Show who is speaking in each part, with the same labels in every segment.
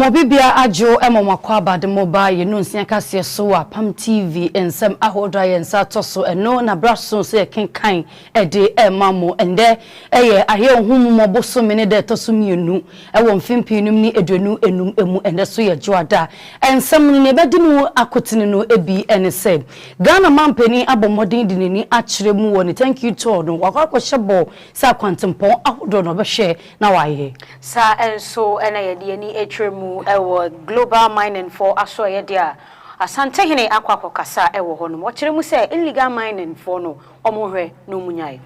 Speaker 1: Mobibia ajo emomako abade mobile no Nsroma Kaseɛbɔ Apam TV ensem ahoda yensa toso eno na braso se kenkan ede emamo ende eye ahe ohum moboso mene de toso mienu ewo mfimpinum ni eduenu enum emu ende so ye joada ensem ne bedinu akotene no ebi ene se Ghana mampani abomodin dinini akire mu woni thank you to no wakwakohyebo sa kwantempon ahodo no behwe na waye
Speaker 2: sa enso ena ye de ni etremu ewo global mining for aso ye dia asante hene akwakokasa ewo ho no mo kire mu se illegal mining for no omohwe no munyae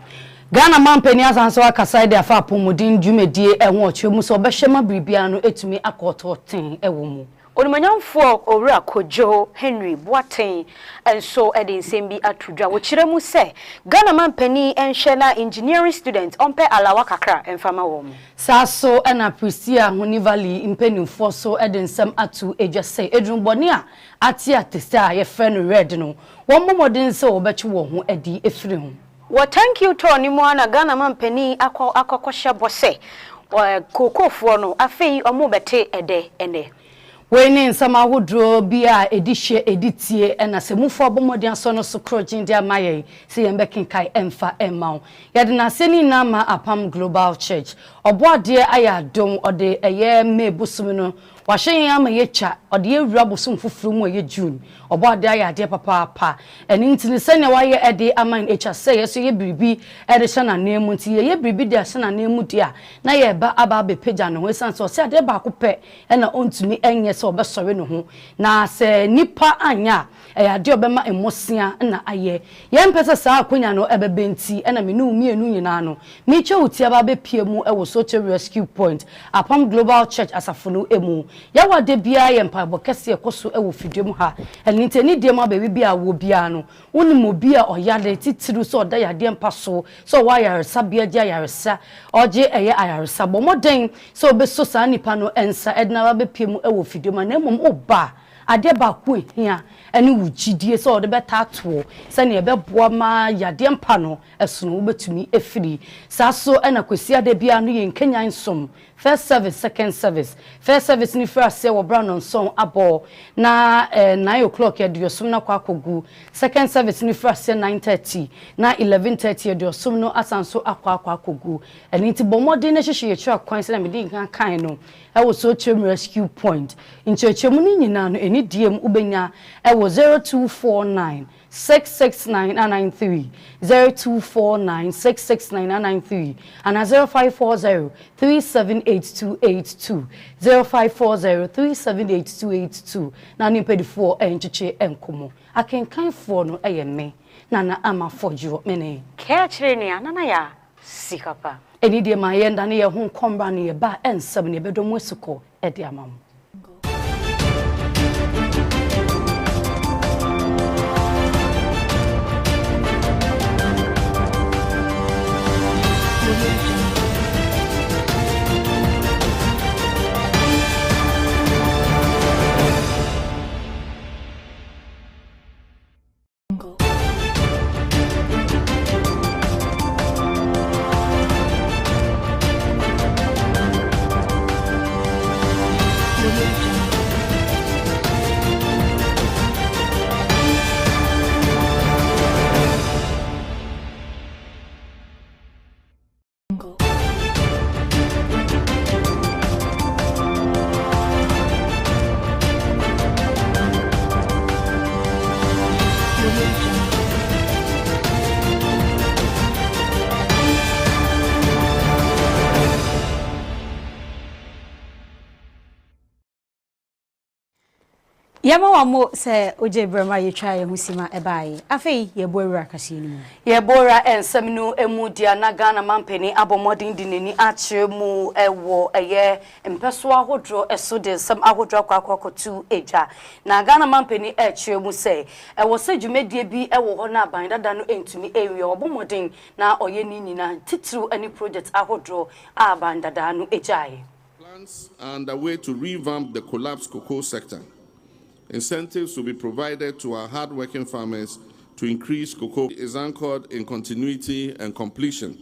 Speaker 1: Ghana mampani asanso akasa de afa apomodin dwumedie enwo chemu so behwema bribia no etumi akoto ten ewo mu
Speaker 2: Onimanyamfo owura Kojo Henry Boaten enso ede nsembi atudwa wo kire mu se Ghana mampani enhwe na engineering student ompe alawa kakra emfama wo mu
Speaker 1: saso ena Prisia Honivali impenimfo so ede nsem atu edwase edrumboni a ati atesa ye friend red no wo momodin se wo bechi wo ho edi efiri ho
Speaker 2: wo thank you to ni mo na Ghana mampani akokoshe bose kokofo no afei omo bete ede ene
Speaker 1: Wene nsama hodro bia edihye editie ena se mufo bomodi aso no so krojin dia maye se yembekinkai emfa emaw yede na seni na ma Apam Global Church oboade aya dom ode eye mebusum no wahyen ama yecha ode ewura bosum fufuru mu eye June oboade aya de papa eni ntini sene waye ede aman echa se yeso ye biribi ede hye na nemu nti ye biribi de hye na nemu dia na ye ba aba be pagya no wesan so se ade ba kope ena ontumi enye se obesore no ho na se nipa anya ade obema emosia na aye ye mpese saa akonya no ebebenti ena menu mienu nyina no mi che utia ba be pie mu ewo social rescue point Apam Global Church asafo no emu ya wa de bia ye mpabo kese ekoso e wo fidwem ha eninte ni de ma baby bia wo bia no woni obi a oyale titiru so oda yade mpa so wa yaresa bia dia yaresa oje eye ayaresa bo moden so be so sa nipa no ensa edna ba be piem e wo fidwem na mom oba ade ba ku ehia ene wugidie so ode beta to se ne be boa ma yade mpa no esono wo betumi efiri sa so ena kwesi ade bia no ye nkenyan som first service second service first service ni first say wo brown on song abo na 9 o'clock ya dio som na kwa kogu second service ni first say 9:30 na 11:30 ya dio som no asanso akwa kogu eni ti bomode na hihye ye twa kwan se na me di kan no e wo so chem rescue point nchechemu ni nyina no eni diem ubenya e wo 0249 66993 0249 66993 and 0540 378282 0540 378282 na nimpedifo enchiche enkomo akenkan fo no eyeme nana ama Fordjour mene
Speaker 2: ke chire ne nana ya Sikapa
Speaker 1: eni de ma yenda ne ye ho kombra ne ye ba ensem ne bedo mwesuko edi amam
Speaker 2: Yama wamo se oje brema ye twa ye husima ebae afei ye boura kase ni mu
Speaker 1: ye boura ensem no emudia na Ghana mampeni abomodin dineni achemu ewo eye mpeso ahodro eso de nsem ahodro kwakotu eja na Ghana mampeni achemu se ewo se dwumedie bi ewo ho na aban dada no entumi ewie obomodin na oye ni nyina titru any project ahodro aban dada no ejae.
Speaker 3: Plans are underway to revamp the collapsed cocoa sector. Incentives will be provided to our hard-working farmers to increase cocoa. It is anchored in continuity and completion.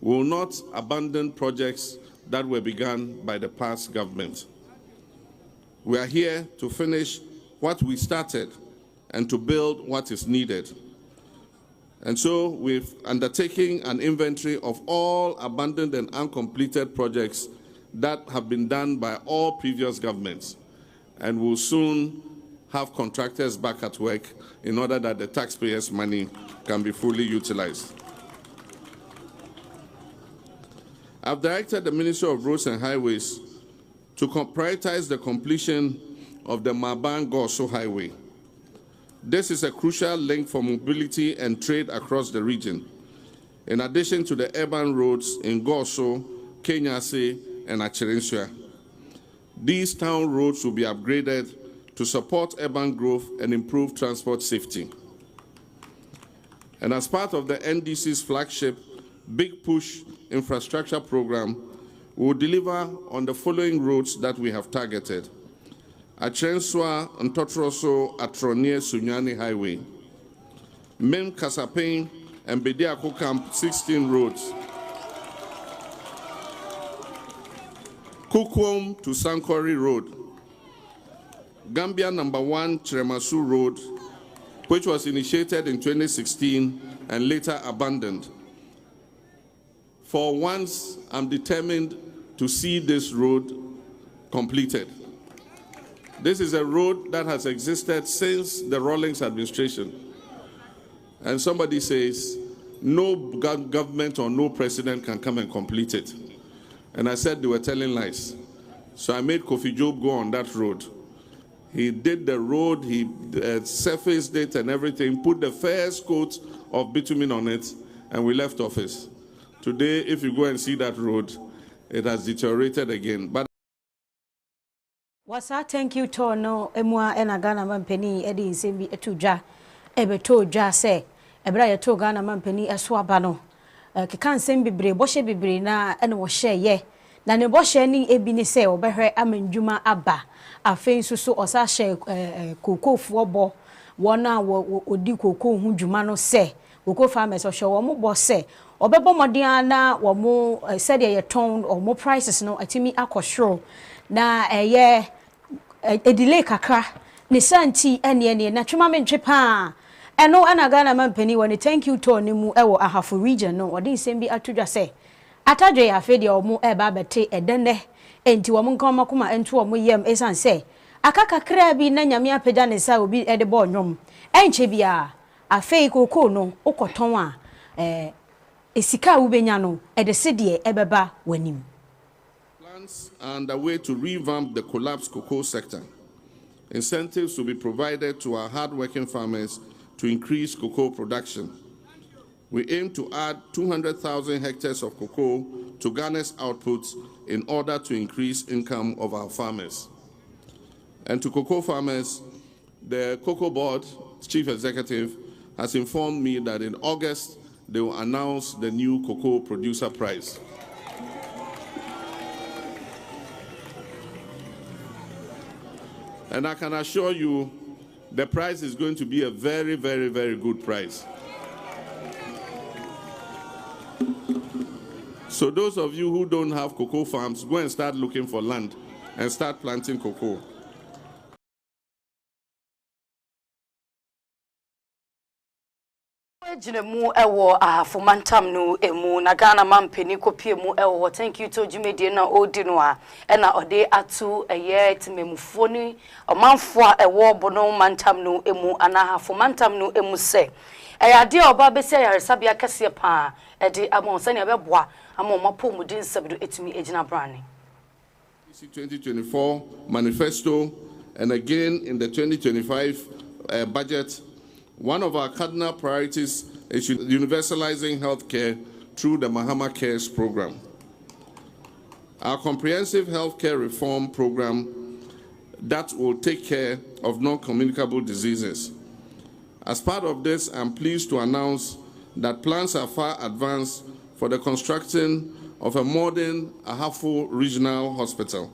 Speaker 3: We will not abandon projects that were begun by the past government. We are here to finish what we started and to build what is needed. And so we've undertaken an inventory of all abandoned and uncompleted projects that have been done by all previous governments. And we'll soon have contractors back at work in order that the taxpayers' money can be fully utilized. I've directed the Ministry of Roads and Highways to prioritize the completion of the Maban-Goso Highway. This is a crucial link for mobility and trade across the region, in addition to the urban roads in Goso, Kenyase, and Achirensua. These town roads will be upgraded to support urban growth and improve transport safety. And as part of the NDC's flagship Big Push infrastructure program, we will deliver on the following roads that we have targeted: Achirensua Ntotroso Atronie Sunyani Highway, Mem Kasapen and Bediako Camp 16 roads, Kukwom to Sankori Road, Gambia number 1 Tremasu Road, which was initiated in 2016 and later abandoned. For once, I'm determined to see this road completed. This is a road that has existed since the Rawlings administration. And somebody says, no government or no president can come and complete it. And I said they were telling lies. So I made Kofi Job go on that road. He did the road, he surfaced it and everything, put the first coat of bitumen on it, and we left office. Today, if you go and see that road, it has deteriorated again. But
Speaker 2: Wasa thank you to no emua ena Ghana mampeni edi nsembi etudwa ebeto dwa se ebra ye to Ghana mampeni eso aba no keka nsem bibre bohye bibre na ene wo hye ye na ne bohye ni ebi ni se obehwe amandwuma aba afei susu osa hye kokofo obo wona odi koko hu dwuma no se koko farmers ohye wo mo bo se obebo modin na wo mo said ye ton or mo prices no atimi akosoro na eye delay kakra ne santi ene na twema mentwe pa eno ana Ghana mampeni woni thank you to ne mu ewo ahafo region no odi nsem bi atodwa se atadwe ya fe de omo eba bete edene enti wo nka makoma ento omo yem esan se akakakra bi na nyame apeda ne sa obi ede bo nwom enche bia afei koko no ukoton a esika ubenya no ede se de ebeba wanim.
Speaker 3: Plans are underway to revamp the collapsed cocoa sector. Incentives will be provided to our hard-working farmers to increase cocoa production. We aim to add 200,000 hectares of cocoa to Ghana's outputs in order to increase income of our farmers. And to cocoa farmers, the Cocoa Board Chief Executive has informed me that in August, they will announce the new cocoa producer price. And I can assure you, the price is going to be a very, very, very good price. So those of you who don't have cocoa farms, go and start looking for land and start planting cocoa.
Speaker 1: Jinemu ewo afomantam no emu na Ghana mampeni kopie mu ewo thank you to jumedie na odi no a na ode atu eye timemufo ni omanfo a ewo bono mantam no emu ana afomantam no emu se ade oba besi ayaresabia kase pa ede amonsa ne beboa amommapo mudin sabdo etimi ejina brane
Speaker 3: 2024 manifesto and again in the 2025 budget. One of our cardinal priorities is universalizing healthcare through the Mahama Cares program. Our comprehensive healthcare reform program that will take care of non-communicable diseases. As part of this, I'm pleased to announce that plans are far advanced for the construction of a modern Ahafo Regional Hospital.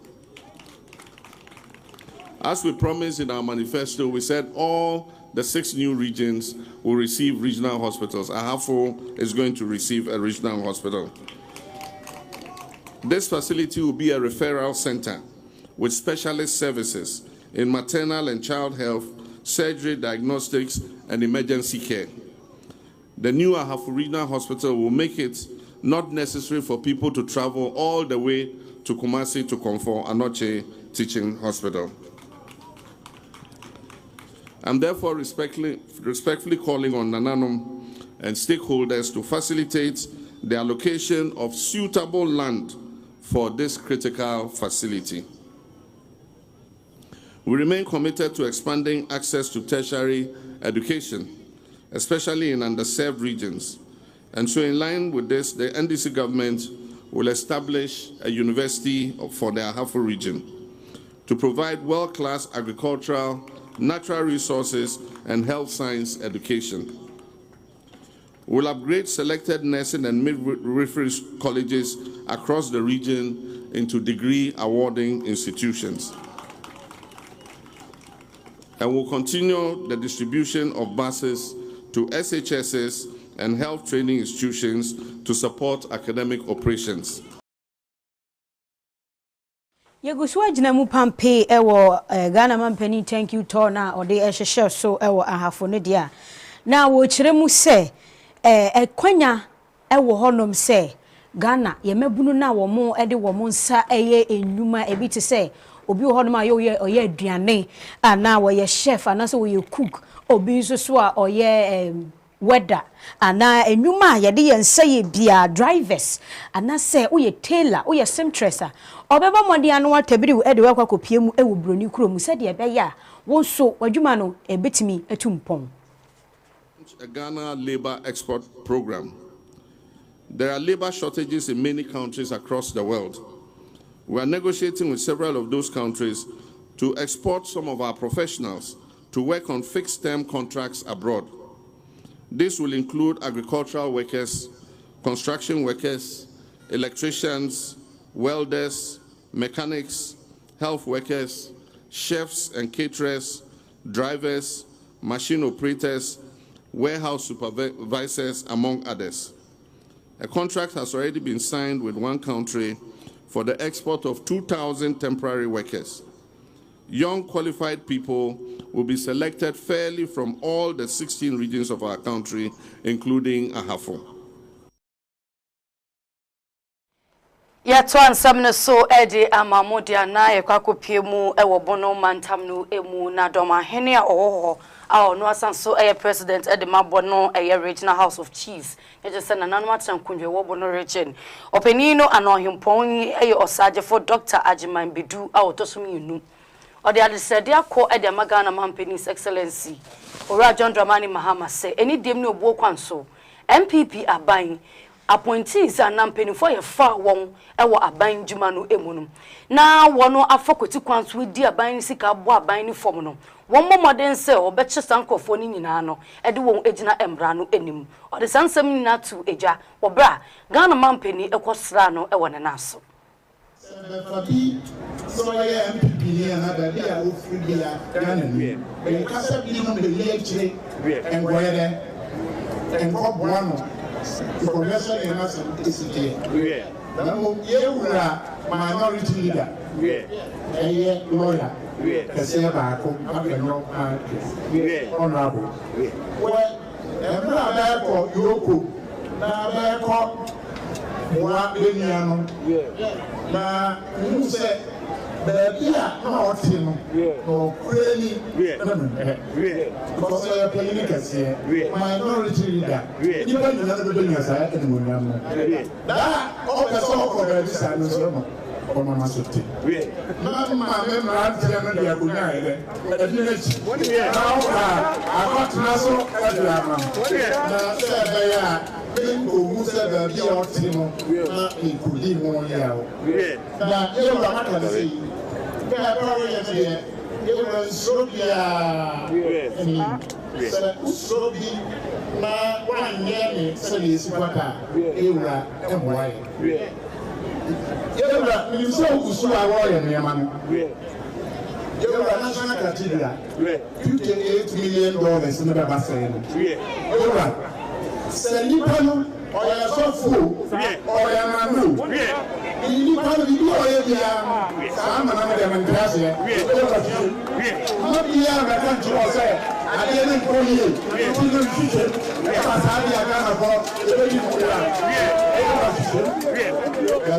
Speaker 3: As we promised in our manifesto, we said all the 6 new regions will receive regional hospitals. Ahafo is going to receive a regional hospital. This facility will be a referral center with specialist services in maternal and child health, surgery, diagnostics, and emergency care. The new Ahafo Regional Hospital will make it not necessary for people to travel all the way to Kumasi to Komfo Anoche Teaching Hospital. I'm therefore respectfully calling on Nananom and stakeholders to facilitate the allocation of suitable land for this critical facility. We remain committed to expanding access to tertiary education, especially in underserved regions. And so in line with this, the NDC government will establish a university for the Ahafo region to provide world-class agricultural, natural resources, and health science education. We'll upgrade selected nursing and midwifery colleges across the region into degree awarding institutions. And we'll continue the distribution of buses to SHSs and health training institutions to support academic operations.
Speaker 2: Yeguswa jinamu pampe ewo Ghana mampeni thank you to na ode ehhehye so ewo ahafo no dia na wo kiremu se ekwanya ewo honom se Ghana yemabunu na wo mo ede wo mo nsa eye enwuma ebi te se obi wo honom aye oye aduane ana wo ye chef ana se wo ye cook obi nso so a oye weather ana enwuma yede ye nsa ye bia drivers ana se wo ye tailor wo ye seamstresser obeba modi anu atabiri ede wa kwakopie mu ewo broni kuro mu se de ebe ya wo so wadwuma no ebetimi etumpon.
Speaker 3: A Ghana labor export program. There are labor shortages in many countries across the world. We are negotiating with several of those countries to export some of our professionals to work on fixed-term contracts abroad. This will include agricultural workers, construction workers, electricians, welders, mechanics, health workers, chefs and caterers, drivers, machine operators, warehouse supervisors, among others. A contract has already been signed with one country for the export of 2,000 temporary workers. Young qualified people will be selected fairly from all the 16 regions of our country, including Ahafo.
Speaker 1: Yato ansam ne so edi amamodia na yekwakopie mu ewo bono mantam no emu na doma hene a owo no asanso president edi mabono regional house of chiefs je se nananu atrankundwe wo bono region openino anohimpon osaje for Dr. Ajiman Bidu a otosumi inu odi adisede akọ edi magana mampeni's excellency ora John Dramani Mahama se eni dem ne obuo kwanso MPP aban appointees and nampeni for a far one ewo aban djuma no emunum na wono afokoti kwanso we di aban sika bo aban ni fom no won momoden se obeche sankofo ni nyina no ede won ejina embra no enim ode sansam nyina tu eja obra Ghana mampeni ekosra no ewo ne naso
Speaker 4: so ya MPP ni na da dia wo free ya Ghana ni e kasa bi no be ye chire engoyere engo boano information in us is here. Now, you are minority leader. A lawyer. Kaseɛbɔ, honorable. Well, I'm not there for Yoko. Now, what now, you say, baby, not him, or really, because I am playing minority leader. Even another business, I can remember. That all the song for the Nsroma Kaseɛbɔ. Mamma, I'm telling you, I got Nassau at the who said that the optimum could be more now. Now, you are not going to say, you were so be my 1 year, so is what you were and why. You saw I warrior, man. You are a national cathedral, $58 million in the Bassin. You are. Senipano or ya sofu or ya manu Nipano bibi or ya sama na de mentrase no biya na kan to say adele ko ye ko no fiche pa sa dia kana ko e bi mo ya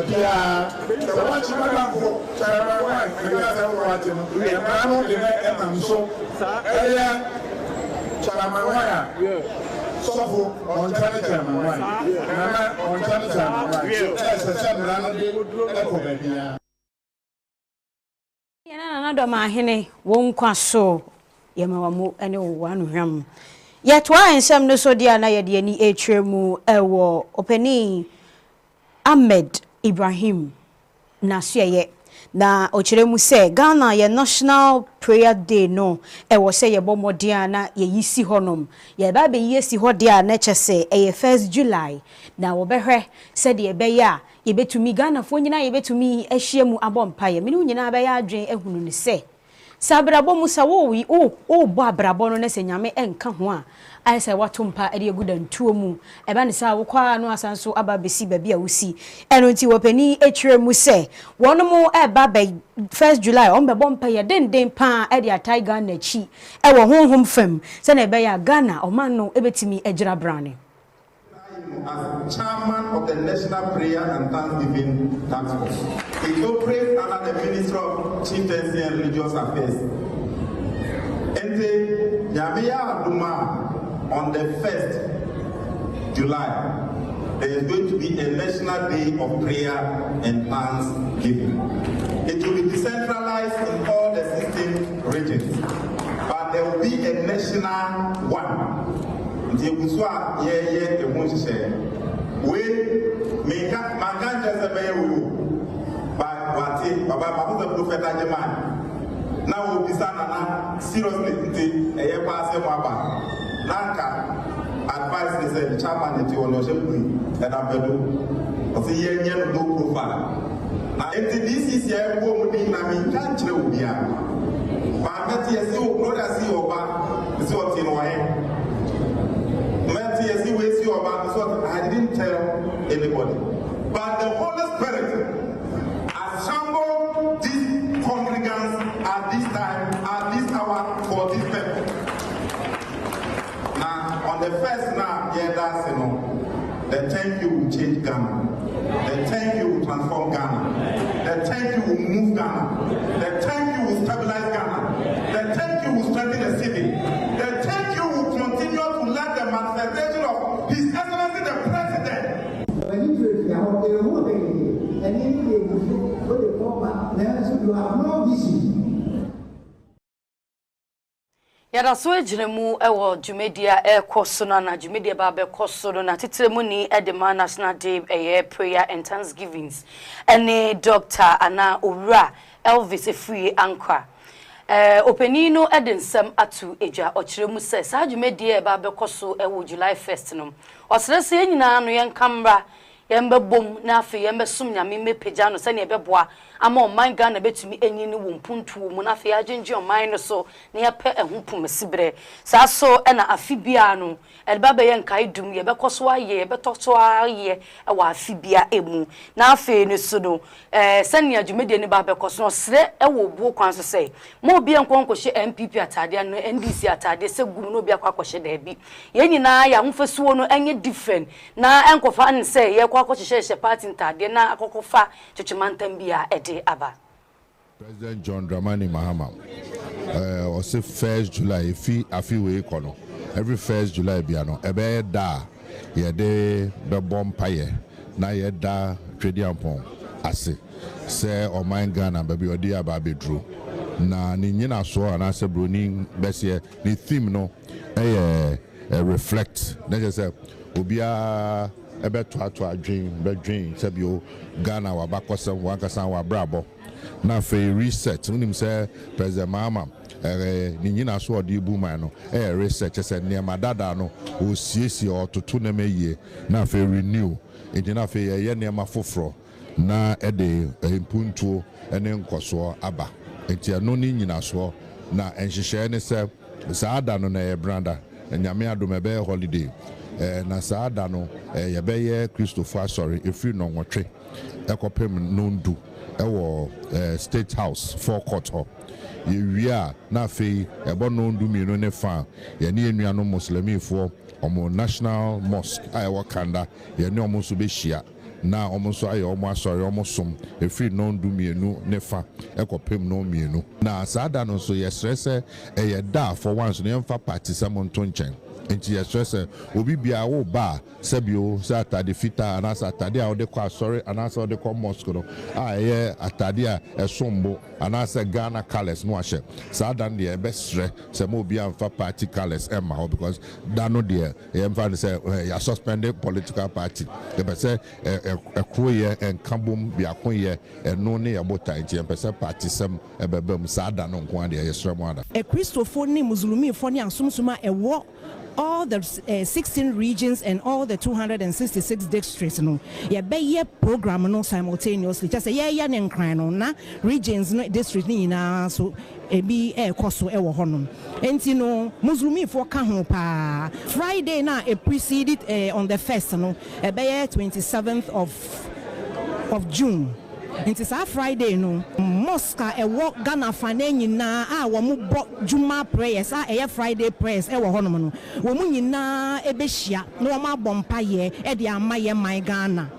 Speaker 4: biya wa chi ma ko tara wa ya da wa ti no ya ma no de na am so ya tara ma wa ya Sofu on China man. Nana on China man. Yes, I said Nana de Ekobia.
Speaker 2: Yana do ma hene won kwaso yemawamu ene wanu hwam. Yetwa ensem no so dia na ye de ani etwemu ewo openi Ahmed Ibrahim na suye na ochiremu se Ghana ye National Prayer Day no ewo se ye bomodia na ye yisi honom ye ba be yesi hodia na chese e 1st July na wo behwe se de be ya ye betumi Ghana fo nyina ye betumi ahyiemu abompa ye meni nyina be ya adwen ehunu ni se sabrabo musa wo wi o bo abrabo no na se nyame enka ho a ai se watompa e de gudantuo mu e ba ne sa wo kwa no asanso aba besi ba bia wusi eno nti wopani etwiremu se wono mu e ba be 1st July on be bompa ye den pa e de atai Ghana chi e wo honhom fam se na e be ya Ghana o man no e betimi egira brane.
Speaker 5: As chairman of the National Prayer and Thanksgiving Task Force, it operates under the Ministry of Chieftaincy and Religious Affairs. And the Yamiya Aduma on the 1st July, there is going to be a National Day of Prayer and Thanksgiving. It will be decentralized in all the 16 regions, but there will be a national one. The Buswa ye the Munche. We make up Mangan just a by Wati, Baba the Prophet Ajaman. Now we'll be standing seriously, a pass him up. Nanka advice is the chairman that you will and I'm going to see a no profile. Now, if this is a woman, I mean, can't you be a but yes, you know that see your back, is what you know. Yes, you will see your back, is what I didn't tell anybody. But the Holy Spirit assembled these congregants at this time, at this hour, for this purpose. Now, on the first now, yeah, that's you know, the thank you will change Ghana. The thank you will transform Ghana. The thank you will move Ghana. The thank you will stabilize Ghana. The thank you will strengthen the city. The thank you will continue to let the manifestation of His Excellency the President.
Speaker 1: Yada so ejiremu ewo Jumedia koso na Jumedia ba be koso na titremu ni Edema National Day prayer and thanksgivings ene Dr. Ana Owura Elvis Efui Ankwa openino edensem atu eja ochiremu se sa Jumedia ba be koso ewo July 1st no osrese nyina no yenkamra yembe bom na afi yembe sum nyame mepeja no se ne beboa ama oman Ghana betumi enyi ne wompuntu mu na afi agenje oman no so ne yape ehupum sibre sa so na afi bia no elba be yenkai dum ye bekoso aye betoto aye e wa afi bia emu na afi ne so no sane adwumede ne ba bekoso no sre e wo bu kwan so sei mo bia nkonkohye MPP atade no NDC atade se gum no bia kwakohye da bi ye nyina ya homfasuo no enye different na enkofa an sei ye kwakohye party ntade na akokofa twetwemantam bia ede aba.
Speaker 6: President John Dramani Mahama was 1st July afi we kono every 1st July biano ebe da ye de be bompaye na ye da twedi ampon ase se o man Ghana baby odi aba bedru na ni nyina so anase broni bese ni theme no reflect na je say obia ebe to adwin be dwin se bio Ghana wa bakosem wankasa wa brabo na fe reset unim say President Mahama ni nyina so odi bu man no research say niam dada no o siesi ototo na meye na fe renew enti fe ye niam foforo na ede impuntuo ene nkoso aba enti no ni nyina so na enhihye ne say saada no na ye branda nyame adom ebe holiday na saada no ye be ye Christopher sorry efri no nwotwe ekopem nondu ewo State House forecourt ho ye wia na fe ebo nondu mienu ne fa ye ne enuano muslimifo omo National Mosque ayewo Kanda ye ne omo so be hia na omo so aye omo asori omo som efri nondu mienu ne fa ekopem no mienu na saada no so ye stress ye da for once ne mfa party samonto nchen enti ye stress obi bia wo ba sebio sa atade fita anasa atade a ode kwa sorry anasa ode kwa mosque no ye atade a esombo anasa Ghana colors no ahye sa dan de be sre se mo bia mfa party colors emma ho because dano de ye mfa say ya suspended political party e be say ekroye enkabom bia konye eno ne ye bota enti e be say party sem e bebam sa dan no nko ade ye sre mo ada
Speaker 7: e Christopher ni muslimi fo ni asumsuma ewo all the 16 regions and all the 266 districts no ye be ye program no simultaneously just say ye ne nkran no na regions no district ni na so ebi koso e wo hono enti no muslimi for ka ho pa Friday na e preceded on the 1st no e be 27th of June. Inti sa Friday no mosque e wo Ghana fane nyina a wo mo bo juma prayers a Friday prayers e wo hono no wo mu nyina e be hia na wo ma bompa ye e de amaye man Ghana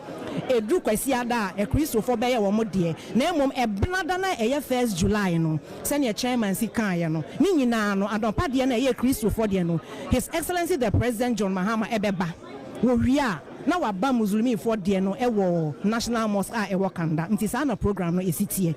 Speaker 7: edu kwasi ada e Christopher be ye wo mo de na emom e blada na e 1st July no se ne chairman si kan ye no ni nyina no adonpa de na e Christopher de no His Excellency the President John Mahama e beba wo wia na waba muslimi for de no ewo National Mosque ewo Kanda nti sa na program no esitie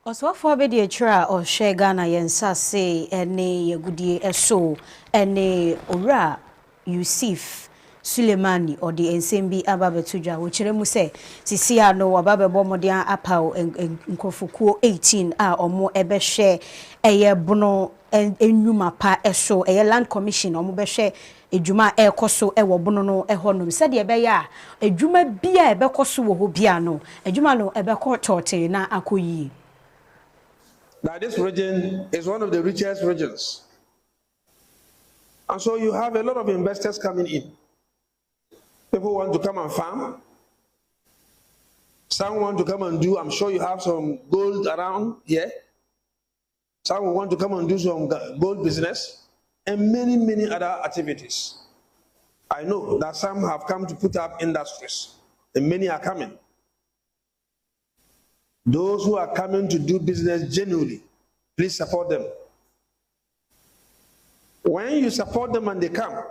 Speaker 2: Oswafo be de chira o hwe Ghana yensa se ene yegudie eso ene owura Yusuf Sulemani or the Ensembi Ababetuja, which remuse Sisia no Ababe Bomodia Apao and Nkofuku 18 or more ebe share a bono and Numa pa esho a land commission or mobeshe a Juma air coso e wobono e honum said ye beya a Juma bia ebe coso wo biano a Jumano ebe courtote na akuyi.
Speaker 8: Now this region is one of the richest regions. And so you have a lot of investors coming in. People want to come and farm. Some want to come and do, I'm sure you have some gold around here. Some want to come and do some gold business and many, many other activities. I know that some have come to put up industries and many are coming. Those who are coming to do business genuinely, please support them. When you support them and they come,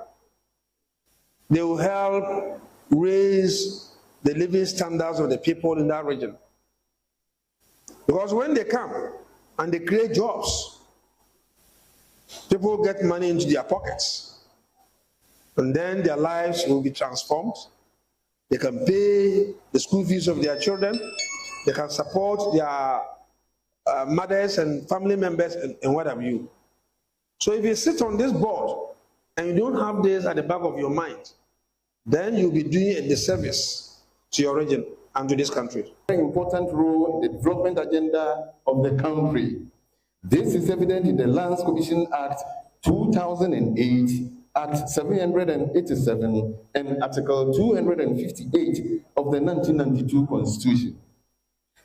Speaker 8: they will help raise the living standards of the people in that region. Because when they come and they create jobs, people get money into their pockets. And then their lives will be transformed. They can pay the school fees of their children. They can support their mothers and family members and what have you. So if you sit on this board and you don't have this at the back of your mind, then you'll be doing a disservice to your region and to this country.
Speaker 9: An important role in the development agenda of the country. This is evident in the Lands Commission Act 2008, Act 787, and Article 258 of the 1992 Constitution.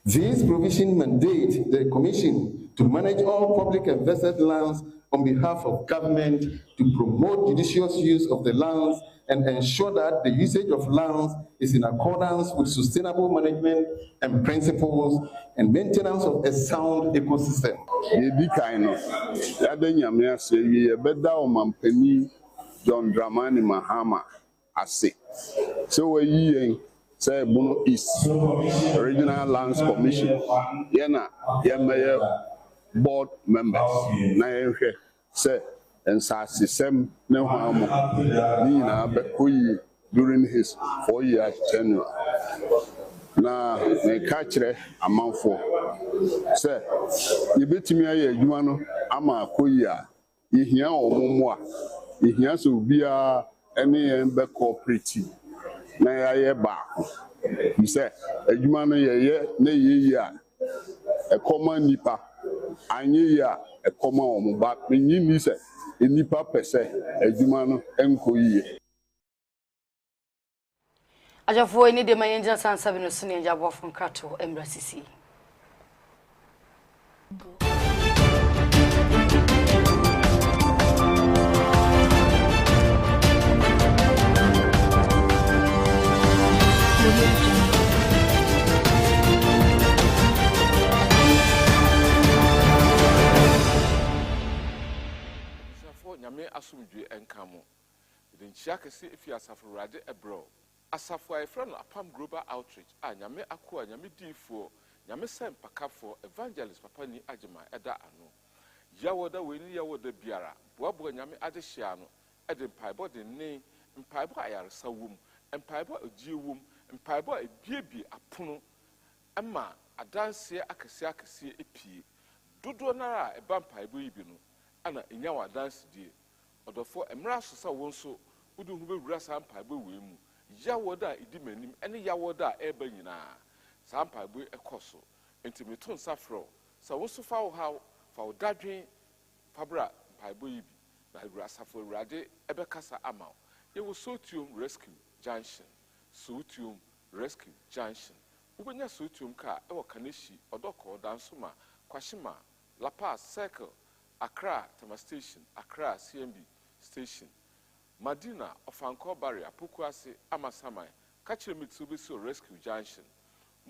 Speaker 9: These provisions mandate the Commission to manage all public and vested lands on behalf of government, to promote judicious use of the lands and ensure that the usage of lands is in accordance with sustainable management and principles and maintenance of a sound ecosystem.
Speaker 3: John Dramani Mahama Ase. So we say Bono East Regional Lands Commission. Yena Yemaya board members. Na say and Sasisem Nehamo Nina Bekuyi during his 4-year tenure. Na catchre amount for say you bet me a Jumano Ama Koya Ihia or Momoa. Ihia so bia any be cooperative na ya ba you say adwuma no ye na ye a e common nipa anye ya e common omo ba menyi ni say nipa pese adwuma no enko yiye
Speaker 1: ajafo ni de mayenja sansabe no sune njabo from krato embrasisi.
Speaker 10: Nyame asumdwe enkamo the nchiakese efi asafo rade ebro asafo ayefra no Apam Global Outreach nyame akoa nyame difo nyame sempakafo evangelist papa ni agema eda ano yawoda weni yawoda biara boabo nyame ade hia no ede mpaibo de ne mpaibo ayaresa wom mpaibo agiewom mpaibo ebiebie apono ema adanse akese epie dodo nara eba mpaibo yibi no ana enyawa dance die odofo emra sosa wonso udu hu bewura sampaibo wemu yawoda idi manim ene yawoda eba nyina sampaibo ekoso entimeton safro sa wonso fa wo ha fa wo dadwen fabra mpaibo yibi na wura safo urade ebekasa ama ye wo Sotium Rescue Junction Sotium Rescue Junction ubenya Sotium ka e wo kaneshi odoko dansoma kwashima La Paz Circle Accra Tama Station, Accra CMB Station, Madina Ofanko Barrier, Pukwase Amasamai, Kachire Mitsubishi Rescue Junction,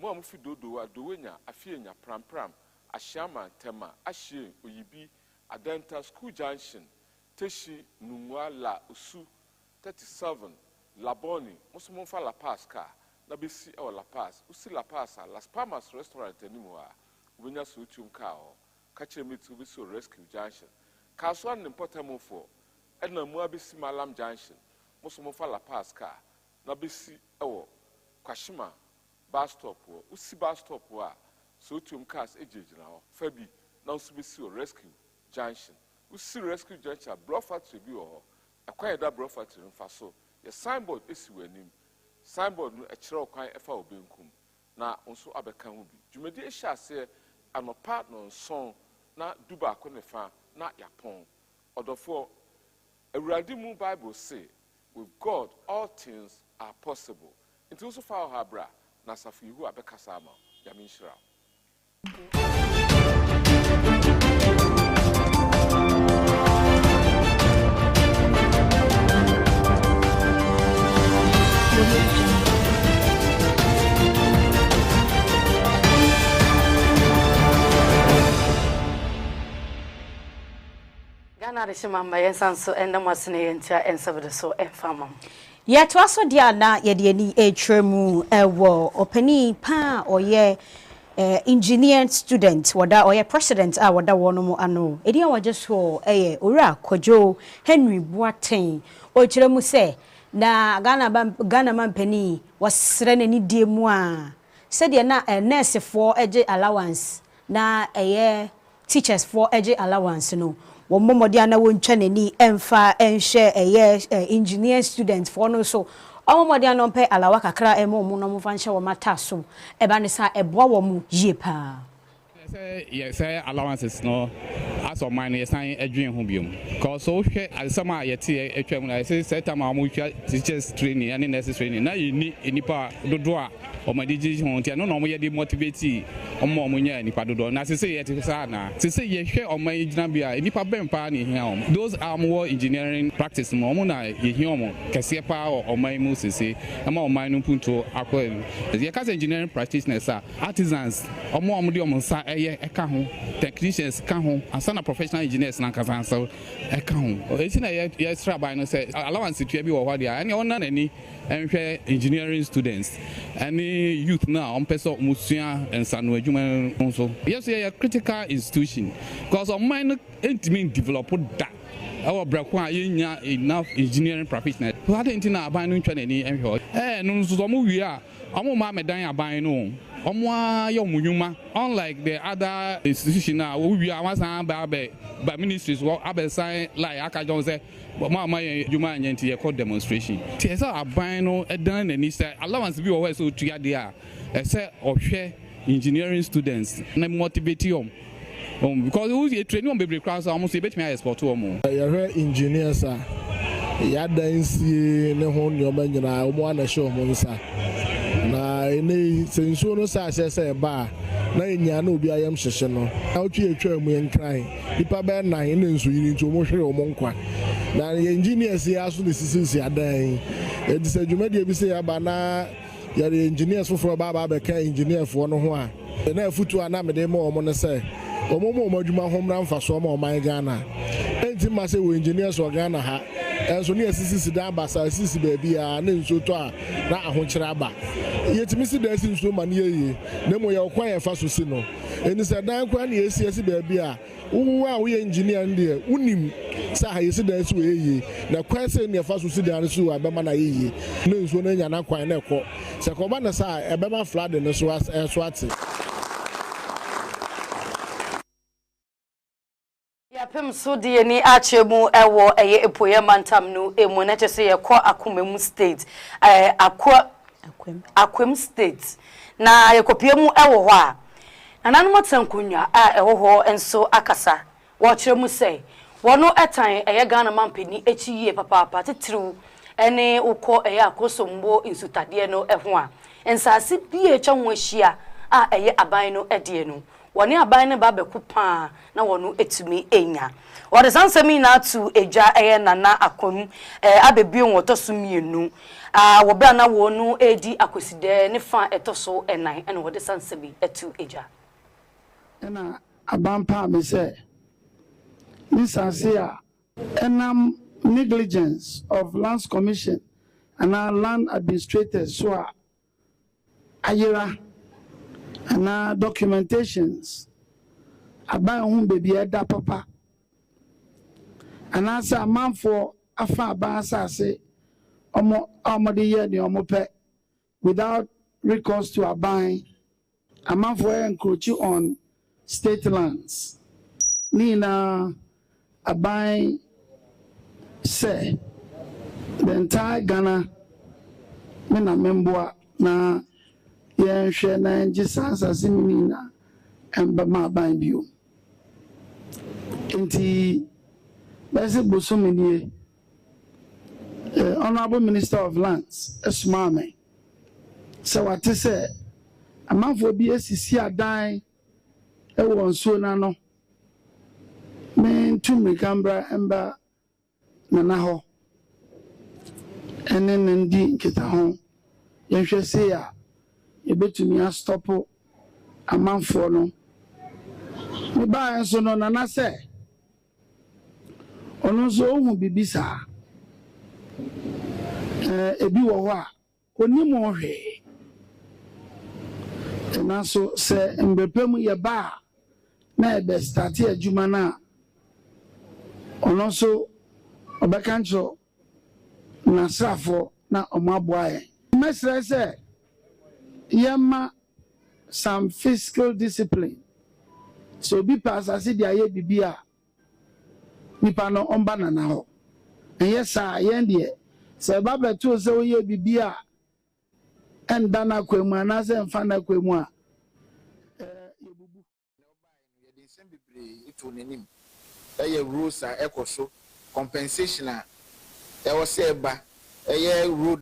Speaker 10: Muamufi Dodo, Aduenya, Afienya, Pram, Ashama, Tema, Ashie, Uyibi, Adenta School Junction, Teshi, Numwa La Usu, 37, Laboni, Musumonfa La Paz Car, Nabisi or La Paz, Usi La Paz, Las Palmas Restaurant Anymore, Winya Sotium Kao. Kachire Mitsubishi Rescue Junction. Kaswan important for Edna Muabisi Malam Junction. Mosomofa La Paz car, na besi ewo Kwashima bus stop wo, usi bus stop wa, so to cars ejejina ho, Fabi, na usibisi o rescue junction. Usi rescue junction, block factory bi ho, acquire that block factory mfa so. Your signboard esi w'anim. Signboard no ekire okwan efa obenkum. Na onso abeka ho bi. Dwumadi ehia se anopa no nson na duba akonefa na yapon. Odofo Awurade mu Bible say, with God all things are possible. Nti also fa habra na safu ihu abekasa ama. Yami nshira.
Speaker 1: Ghana Rishimamba Yensanso and the Masne and so and Famam.
Speaker 2: Yet was so dear na yediani a tremu ewo openi pa or ye engineer student wada or ye president wada wono ano. Edia wa just so ora Kojo Henry Boateng o tremu se na Ghana man penny was srene ni die mu a said ye na nurse for eje allowance na teachers for eje allowance no. Womodiana won chaneni emfa enhye engineer student for no so omodiana on pe alawa kakra emo mu no mo fa nhye wo mata so e ba ne sa eboa wo mu yie pa
Speaker 11: say allowances no as of mine yes I adwin ho biom cause so hwe asama yete atwam na say set time am hwe teachers training and nurses training na yini enipa dodo a omadiji ho ntia no no mo ye dey motivate omo nya enipa dodo na say yete sa na say ye hwe oman gina bia enipa bempa na hia those are more engineering practice mo na ye hia omo kase pa oman mu sese ama oman no punto akwa ye kase engineering practitioners artisans omo de omo sa eka ho technicians ka ho asana professional engineers na kasa so eka ho eti na ye extra by no say allowance tua bi wo ho dia ene ona nani enhwe engineering students any youth now on person musua ensano adwuma nso yes ye critical institution because on mine intimate develop that our brakwa yenya enough engineering professionals what intina aban no ntwa nani enhwe no nso mo wi a omo ma medan aban no omwa yomunyuma unlike the other institution now we are once by ministries what abesan like aka don say mama yuma nyanti ye call demonstration tiesa aban no edan nani say allowance bi wo so tuya de a say ohwe engineering students na motivate them because we training on baby class almost e betime export them
Speaker 12: ye engineers ya dansi ne ho nyoma nyina omo na show mo nsa na ene sensuo no sa se ba na enya na obi ayam hyehye no na otwe etwa mu enkran ipa be na ene nsu yiri nti omo hwere omo nkwa na engineers ya aso ne sisi adan e dise dwumade bi se ya ba na ya engineers foforo ba be ka engineer fo no ho a na afutu ana me de mo omo ne se omo mo adwuma ho mra mfa so mo man Ghana enti ma se wo engineers o Ghana ha enso ne sisi da ba sa sisi ba bia na nso to a na ahokyere aba yetimi si da si nso ma ne yeye na mo ye kwan ye fa so si no eni se dan kwa na esi ba bia wo a wo ye engineer ndie unim sa ha yesi da si wo yeye na kwan se ne fa so si da so abema na yeye na nso na nya na kwan na ekọ se ko ba na sa ebema flood ne so ate
Speaker 1: Apam so de ni achemu ewo eye epoye mantam no emu na chese ye kọ akomemu state akwem state na ye kopie mu ewo ho a nananu motankonwa a ewo ho enso akasa wo kyeremu sei wono etan eye Ghana mampeni echiye papa titiriw ene ukọ eye akosombo insutade no eho a ensase bie twa ho ahia a eye aban no ede no woni aban ne ba beku pa na wono etumi enya wode sansemi na atu eja eye nana akom abebi onwoto so mienu wo bra na wono edi akoside ne fa etoso enan ene wode sansemi atu eja
Speaker 13: ena aban pa me se ni sanse a enam negligence of lands commission and land administrators so a ayira and documentations about whom baby eda papa and answer a man for afa ba say the year the omope without recourse to Apam. A man for encroaching on state lands. Nina Apam say the entire Ghana mena member na yen share na Jesus asimina embama Apam bio. Inti bese bosomenie Honorable Minister of Lands esmame so what to say a man for be asisi adan e won so na no men to me cambra emba na ho enen ndi kita ho yen hwe se ya e betumi a stop a man for no me ba so no na se ono so hu bibisa ebi wo ho a oni mo hwe na so se mbepem ye ba na e be start adwuma na ono so obekancho na safo na omaboa mesre se yema some fiscal discipline so bi pass as dia ye bibia nipa no omba na ho yesa yen de se baba to se wo ye bibia enda na kwemu ana se mfa na kwemu a yebubu
Speaker 14: ye de nsem bibre ito nanim eye rules a ekoso compensation a e wo se ba eye road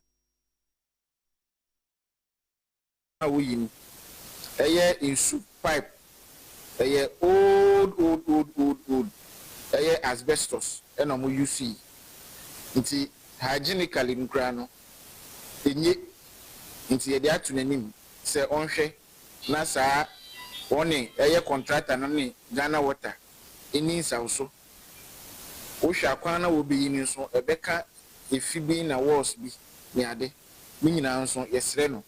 Speaker 14: a wo yin eye insu pipe eye old eye asbestos e no mo use nti hygienically nkra no enye nti ye de atu nanim se onhwe na saa woni eye contractor no ne Ghana Water eni nsawso wo hwa kwan na wo beyi ni so ebeka efibi na walls bi ni ade ni nyina nso yesre no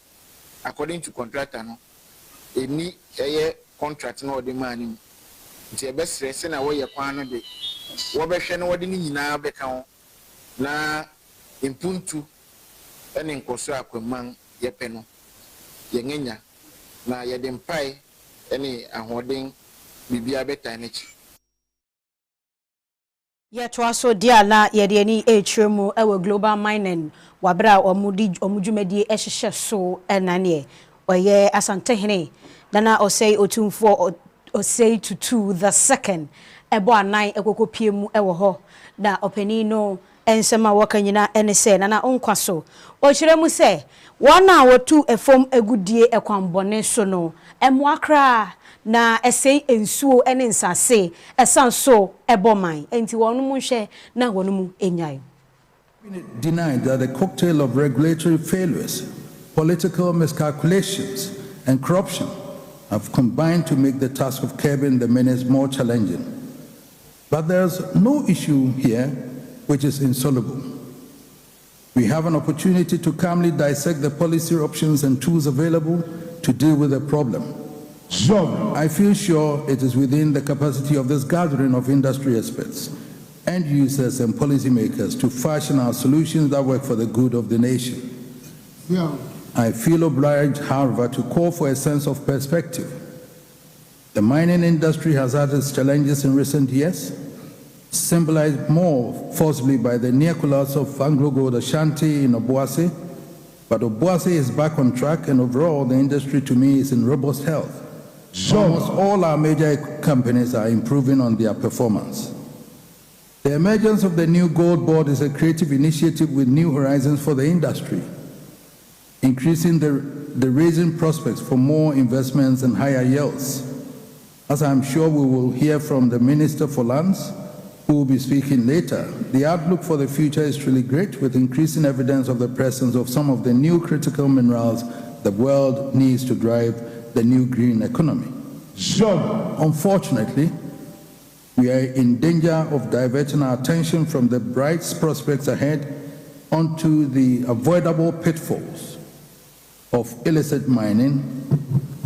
Speaker 14: according to contractor no eni eye contract no de mani nti ebesre se na wo ye kwan no de wo behwe no wode ni nyina beka ho na impuntu ene nkoso akwaman yepe no yengenya na yede mpai ene ahoden bibia beta nechi
Speaker 2: yetwa so dia na yede ni echiremu ewe global mining wabra omudwumadi ehhehye so enane oye asantehene dana osei otumfo osei tutu the second ebo anan ekokopiemu ewo ho na opani no ensema wakanyina ene se na onkwaso o kiremu se wana watu efom egudie ekwambone so no emwakra na esei ensuo ene nsase esanso eboman enti wonu mu hwe na wonu mu enyayo
Speaker 15: denied that the cocktail of regulatory failures, political miscalculations and corruption have combined to make the task of curbing the menace more challenging. But there's no issue here which is insoluble. We have an opportunity to calmly dissect the policy options and tools available to deal with the problem. Sure. I feel sure it is within the capacity of this gathering of industry experts, end users and policymakers to fashion our solutions that work for the good of the nation. Yeah. I feel obliged, however, to call for a sense of perspective. The mining industry has had its challenges in recent years, symbolized more forcibly by the near collapse of Anglo-Gold Ashanti in Obuasi, but Obuasi is back on track, and overall the industry to me is in robust health. Sure. Almost all our major companies are improving on their performance. The emergence of the new Gold Board is a creative initiative with new horizons for the industry, increasing the raising prospects for more investments and higher yields. As I'm sure we will hear from the Minister for Lands, who will be speaking later, the outlook for the future is truly great, with increasing evidence of the presence of some of the new critical minerals the world needs to drive the new green economy. Sure. Unfortunately, we are in danger of diverting our attention from the bright prospects ahead onto the avoidable pitfalls of illicit mining.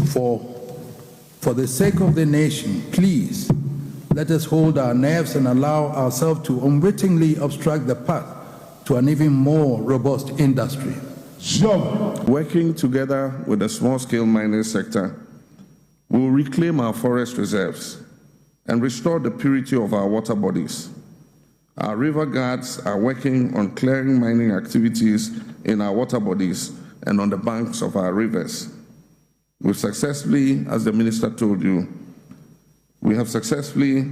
Speaker 15: For the sake of the nation, please let us hold our nerves and allow ourselves to unwittingly obstruct the path to an even more robust industry.
Speaker 3: Working together with the small-scale mining sector, we will reclaim our forest reserves and restore the purity of our water bodies. Our river guards are working on clearing mining activities in our water bodies and on the banks of our rivers. We've successfully, as the minister told you, we have successfully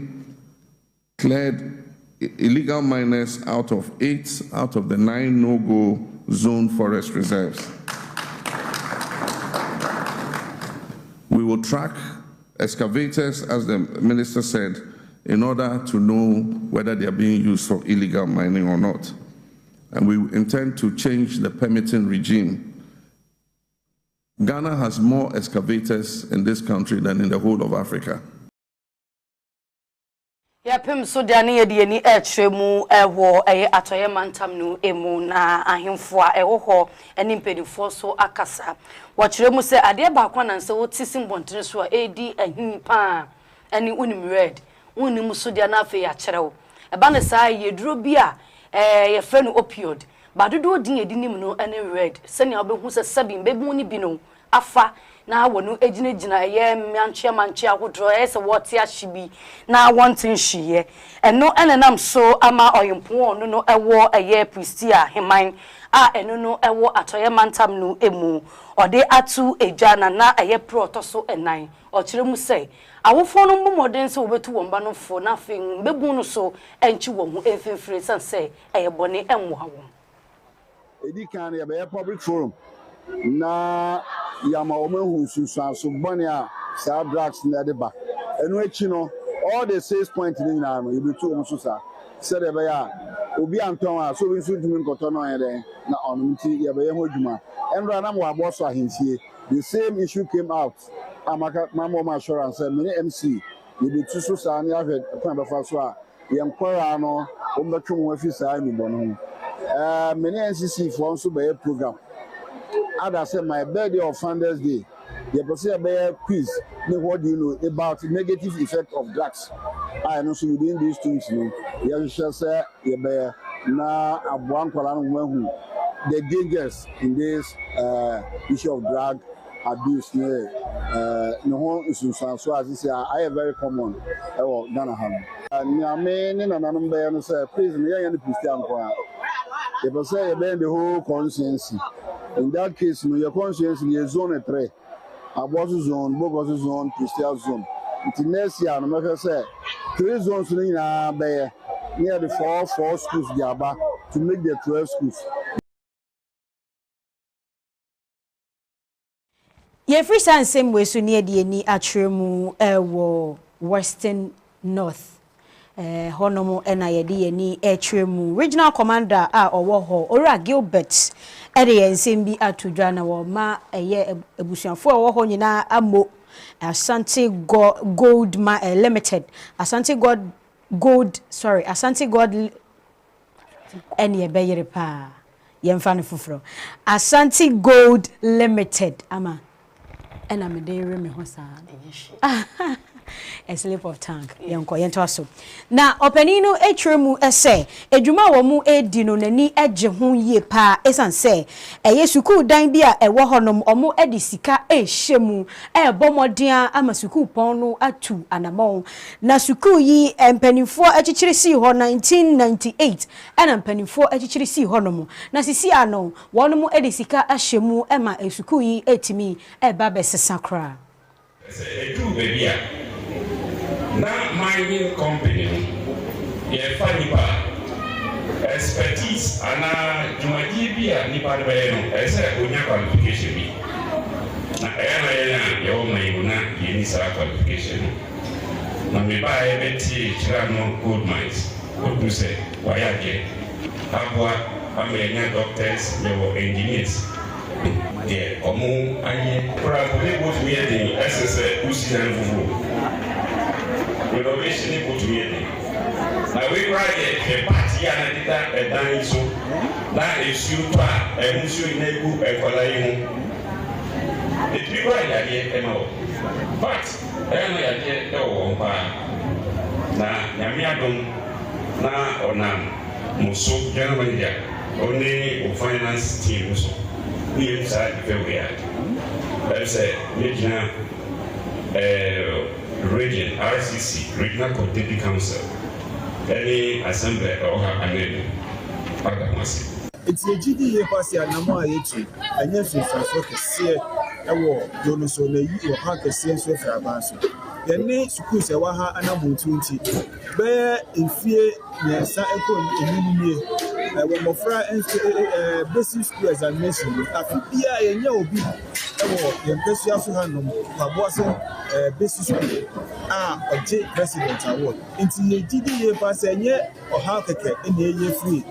Speaker 3: cleared illegal miners out of 8 out of the 9 no-go zone forest reserves. We will track excavators, as the minister said, in order to know whether they are being used for illegal mining or not. And we intend to change the permitting regime. Ghana has more excavators in this country than in the whole of Africa.
Speaker 1: Apam so de ane ye ni etremu ewo atoye mantam no emu na ahemfo a ewo ho ene mpedifo so akasa wo kiremu se ade ba kwa nan se wo tisim bontere so edi ahim pa ene unim red unim so de na afa ya kirewo eba ne sa ye duro bi a ye fe no opioid ba dodo din edinim no ene red se ne obehu se sabin bebu ni bi no afa na wonu ejinejina ye manche ahodro ese wote ahyibi na wantin hyiye eno enenam so ama oyimpo no no ewo eye pristia heman a eno no ewo atoye mantam no emu ode atu ejana na eye proto so enan o kiremu sei awofo no mmomodin se obetu womba no fo na afin bebu no so enchi wo hu efefire sanse eye bone enwa wo
Speaker 16: edi kan ya be public forum na yama omehu susu bone a sa drugs na de ba enu echi no all the 6 points ni na no yebetu omu so sa said e be ya obi anton a so bi nsu dumi nkoto no yede na onu nti ye be ye ho djuma enra na mo abo so ahentie the same issue came out amaka mama assurance many MC yebetu so sa na ahwe kwan be fa so a ye nkwara no ombetwe mo afi sa ni bono many NCC for so be program. Ada say my birthday or Founders Day, the person be quiz. What do you know about negative effect of drugs? I know so within these things, you shall say you be na abuan kwala no hu the dangers in this issue of drug abuse. No ho isu so as say I very common. Ghana ham. Nyame ne nananom be no say please me yan Christian kwa. The person you be the whole conscience. In that case, your conscience is zone 3. Abosu zone, Bogosu zone, Christian zone. Until next year, no matter say 3 zones near the 4 schools Jaba to make the 12 schools.
Speaker 2: Ye free san same way so near the ni atremu wo Western North. Honomo ena yedi ni atremu regional commander a owo ho Ora Gilbert ere ensem bi atodwa na wo ma eye ebusuafo owo ho nyina amo Asante Gold Limited Asante God eni ebeyere pa yemfa ne foforo Asante Gold Limited ama ena me dey re me ho sa a slip of tongue yenko yento aso na openino etwemu ese edwuma wo mu edi no nani agye ho yie pa esanse eye sukuu dan bia ewo honom omo edi sika ehyemu ebomoden ama sukuu pon no atu anamon na sukuu yi empanifo achichiri si ho 1998 ana empanifo achichiri si honom na sisi ano wonom edi sika ahyemu ema sukuu yi etimi eba besesa kra
Speaker 17: na mining company ye fanipa expertise ana jumaji bia nipa de be no ese onya qualification bi na ye o mai na ye ni sa qualification na me ba e beti chira no gold mines o do say wa ya je abua amenya doctors ye wo engineers de omo anye pra ko le bo mi e de esse usi na fufu renovation put me in. Now we write a party and a dance so that is you and Monsieur Negu and Colai. It be right idea, but then I get no na Yamiadon na or nam Musso General. only o finance team so we inside the way that's regional region RCC regional community council any assembly or any other massive.
Speaker 18: It's a GDA pass ya namo ayetu anya so kese ewo dono so na yi wo ha kese so fra banso ye ne schools e wa ha anamuntu nti be enfie nyensa eko enimie wo mofra basic school examination afibia ye nya obi ewo ye mpesua so hanom pabo so basic school oje president award nti ye GDA pass enye oha keke ene ye free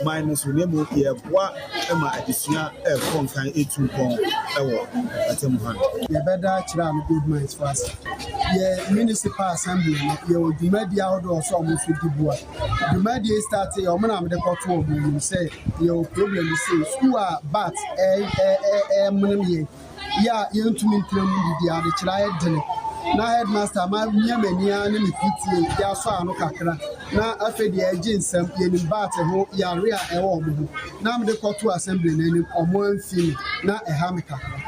Speaker 18: minus nemo ye boa ema adesua konkan etumpon ewo atemuhan ye beda kira no good minds fast ye municipal assembly ye odumadi ahodo so omo fi diboa odumadi start ye omo na me de koto omo say ye problem say school bat monem ye ya yentumi ntram di ade kira ye dene na headmaster ma nyamania ne me PTA ya so ano kakra na afedi aginsam ye ni bat ho ya rea ewo omo na me de koto assembly na ni omo amfi na eha me kakra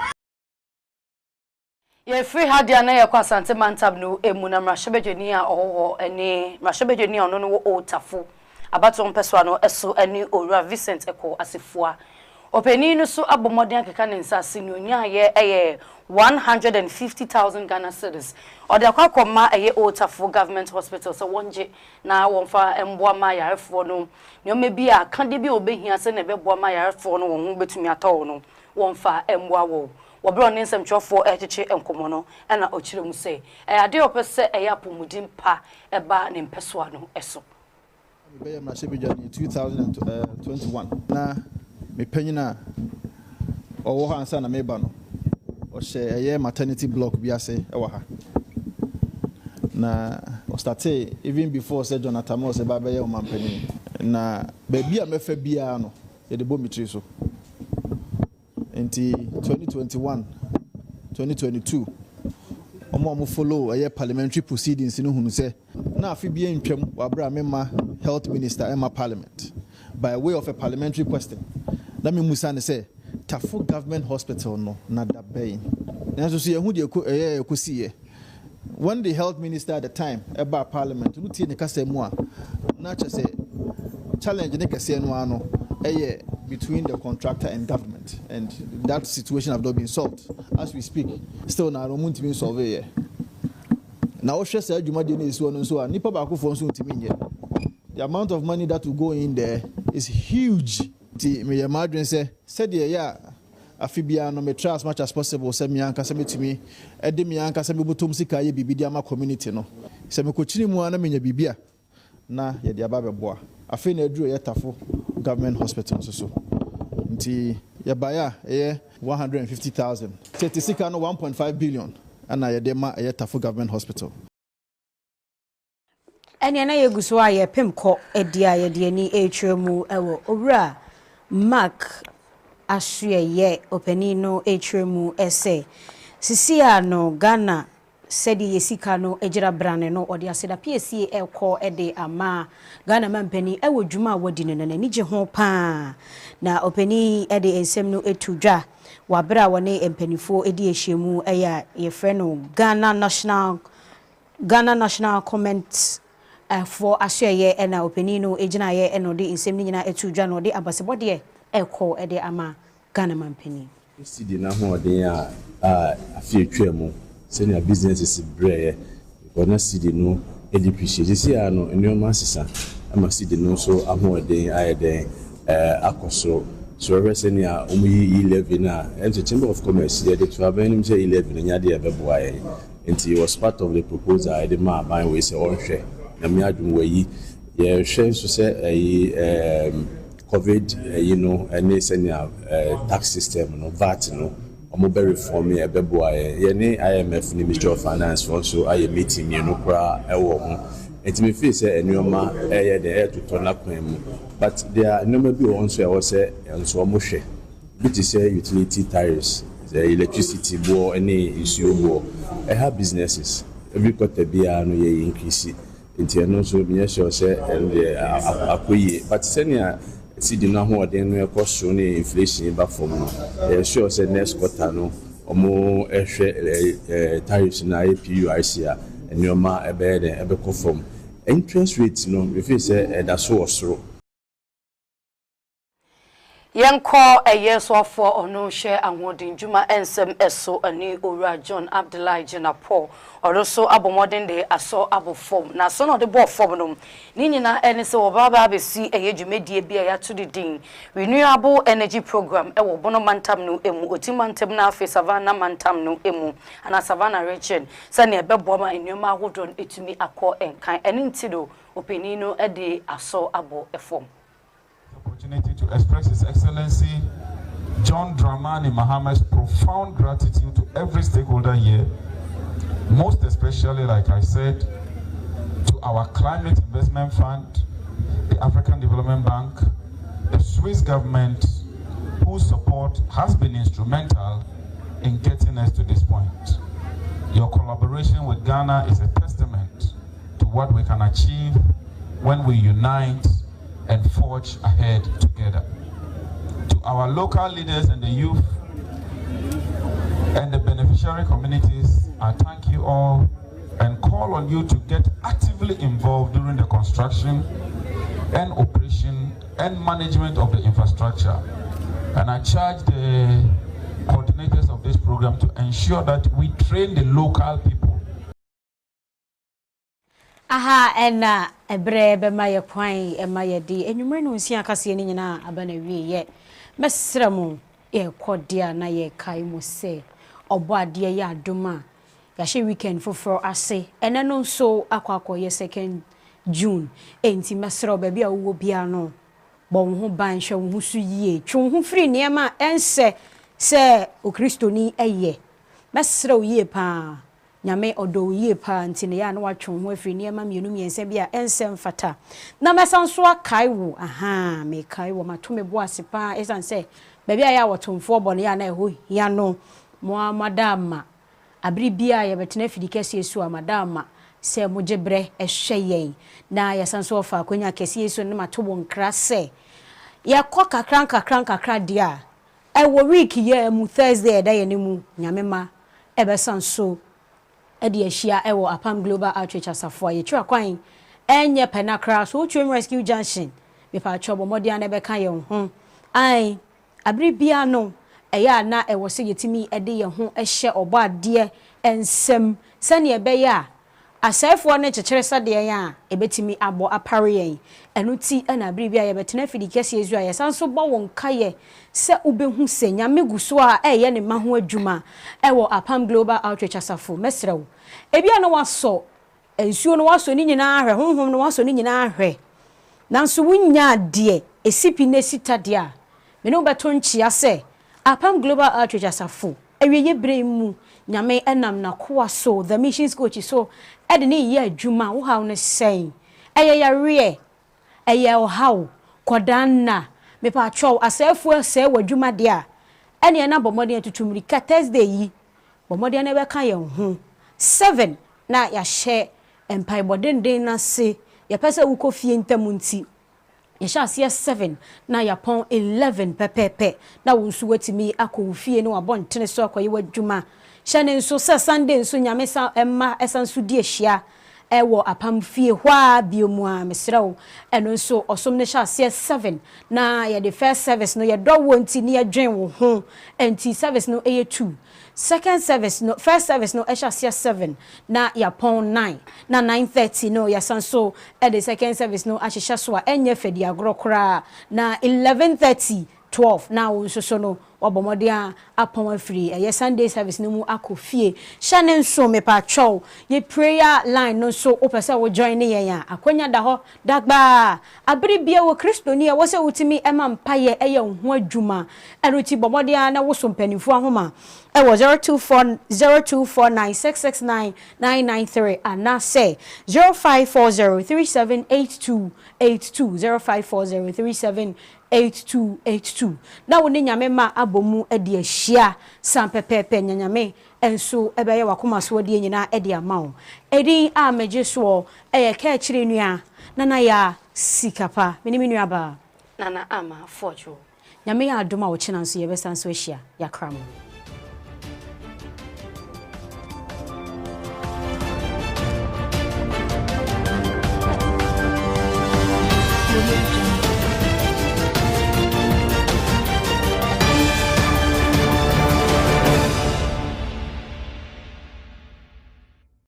Speaker 1: ye free hadia na ye kwa Asante Mantab no emu na mrashebedwani a owo ene mrashebedwani ono no otafo abato mpeswa no eso ene owura Vincent Eko asefua openi no so abomoden akeka ne nsase no nya ye 150,000 Ghana cedis ode akwa eye otafo government hospital so wonje na wonfa emboa ma yarefo no nyome bi a kande bi obehia se na beboa ma yarefo no won betumi atawo no wonfa emboa wo wobro ne nsɛmtwɔfo ɛkyeche enkomo no ɛna ɔkyerɛ mu sɛ ade opese apomudin pa ɛba ne mpɛsoa no ɛso
Speaker 18: be ma sebedwani 2021 na me panyina ɔwɔ ha ansa na meba no ɔhyɛ ɛyɛ maternity block bi ase ɛwɔ ha na ɔstate even before say Jonathan Moss eba be yɛ ɔmampani na baabi a mefa bia no yɛ de bomitri so Inti 2021, 2022, omo follow a parliamentary proceedings in hunu se na afibia ntwam wabra mema health minister Emma parliament by way of a parliamentary question. Let me musa ne say Tafo government hospital no na da bay. Na so se ehu de ekosi when the health minister at the time eba parliament rutie ne kasa mu a na che say challenge ne kase no ano between the contractor and government, and that situation have not been solved as we speak. Still now no mun timi solve here. Now o hwese adwuma de na esu no so a nipa ba ko fo so ntimi nye. The amount of money that will go in there is huge. Ti me madwen say de ya afibia no me try as much as possible say me anka say metimi ede me anka say me botom sika ye bibidi ama community no. Say me ko chiri mu ana me nya bibia na ye de aba beboa. Afi na aduro ye Tafo government hospital so nti ya baya 150,000 tetisika no 1.5 billion ana ye de ma ye Tafo government hospital
Speaker 2: ene na yeguso a ye pemko edia ye de ni etwemu ewo owura Mark ahwe openi no etwemu ese sisia no Ghana sedi yesika no ejira brane no odi aseda PSA ekọ ede ama Ghana mampani ewo dwuma wodi no na nije ho pa na openi ede ensem no etudwa wabra wone empanifo edi ehyemu eya ye frɛ no Ghana National Comment for asye ena openi no ejina ye eno de ensem ni nyina etudwa no de abasebode ekọ ede ama Ghana mampani
Speaker 19: sidi na ho ode a afietwemu senior businesses breye because na city no depreciate see no enoma sisa ama city no so ahoden ayeden akoso so we senior omuyi 11 na and Chamber of Commerce dey to have any say 11 nya dey abeboa ye and it was part of the proposal I the ma ban we say onhwe na me adum we ye hwe so say COVID you know any senior tax system no VAT no omobe reform e beboa ye ne IMF ni Ministry of Finance also aye meeting ye no kra ewo ho entimi feel say enuoma ye de to turn up mu but there number bi won so e was say enso omohwe which is say utility tariffs the electricity bo any issue bo e have businesses every quarter bia no ye increase enti no so me sure say akoyi but senior seed no ahoɔden no ɛkɔ so ne inflation ba fam no sure say next quarter no ɔmo ɛhwɛ tariffs na PUIC a nneɛma ɛbɛyɛ den ɛbɛkɔ fam interest rate no refi sɛ ɛda so wɔ soro
Speaker 1: Yanko a year so for or no share and wooding Juma and some eso a new Ura John Abdullah Janapo or also abo modern day I saw abo form. Now son of the board form Nina and so Baba see a year media be a to the ding. Renewable energy program a bono mantam no emu otimantem na fe savannah mantam no emu and a savannah region. Sunny a beboma in your mouth on it to me a call and kind and intido opinino a day I saw abo a form.
Speaker 20: Opportunity to express His Excellency John Dramani Mahama's profound gratitude to every stakeholder here, most especially, like I said, to our Climate Investment Fund, the African Development Bank, the Swiss government, whose support has been instrumental in getting us to this point. Your collaboration with Ghana is a testament to what we can achieve when we unite and forge ahead together. To our local leaders and the youth and the beneficiary communities, I thank you all and call on you to get actively involved during the construction and operation and management of the infrastructure. And I charge the coordinators of this program to ensure that we train the local people.
Speaker 2: Aha ena ebrebe maye kwan e maye di enwumre no nsia kase ni nyina abana wie ye mesremu e kodia na ye kai mu se obo ade ye adoma ya hye weekend foforo ase ene no so akwakọ ye 2nd June enti mesre ba bia wo bia no bo wo ho ban hwe wo su yie twu ho firi niema ense se okristoni eye mesre wo yie pa nyame odo yie pa ntine ya na watwe ho afiri niema mienu miense bia ensem fata na mesanso akai wo aha me kai wo matome bo asepa esanse ba bia ya wotomfo bone ya na eho ya no mo madama abri bia ya betena fidi kese esu amadama se mojebre ehweyen na ya sanso fa akwanya kese esu ne matobo nkra se ya kọ kakran dia ewo week ye mu Thursday da ye ne mu nyame ma ebe sanso edi ahia ewo Apam Global Outreach asafo ye twa kwan enye penakra so twem rescue junction me pa chobo modia na beka ye ho ai abri bia no eya na ewo se yetimi ede ye ho ehye obo ade ensem sane ebe ya asafo ne chekere sade ya ebetimi abo apare yen enuti na abri bia ye betena fidi kese ezu ya sanso bo won kaye se ubehu se nyame guso a eye ne maho adwuma ewo Apam Global Outreach asafo mesrew ebia no waso ensuo no waso ni nyina ahwe honhom no waso ni nyina ahwe nanso wunya ade esipi ne sitade a me no beto nchia se Apam Global Outreach asafo ewiye bremu nyame enam na koa so the missions coach so ede ne ye adwuma wo haw ne sen eye yare eye o haw kodanna me pa chow asefu ase wadwuma de a ene na bomode tutumri ka Thursday yi bomode na be ka ye ho 7 na ya hye empire bodenden na se ya pese wo kofie ntamunti ya sha se 7 na ya pon 11 pepepe na wo nsu watimi akofie no abontene so akoye wadwuma shane nso se Sunday nso nyame sa emma esanso di ehia ewo Apam fie hwa biomu a mesrew eno nso osom ne sha se 7 na ya the first service no ya do wonti ne ya dwen wo ho enti service no eye 2 second service no first service no esha se 7 na ya pon 9 na 9:30 no ya sanso the second service no ahihya so a enye fedi agrokra na 11:30 12 na wo nso no wabomode a Apam afiri ye Sunday service no mu akofie shane nso me pa chow ye prayer line no so opese wo join ne yen a akwanya da ho dagba abri bia wo kristoni e wo se wutimi ema mpaye eye ho adwuma eruti bomode a na wo so mpanimfu ahoma e wo 0249669993 ana say 0540378282 0540378282 na wo ne nyame ma abomu edi ahia sampepepe nyanyame enso ebeye wakoma so odi nyina edi amawo edi a meje so eye ka chire nua na ya Sikapa minimi nua ba Nana Ama Fordjour.
Speaker 21: Nyame ya adoma wo china nso yebesa nso ahia yakra mo.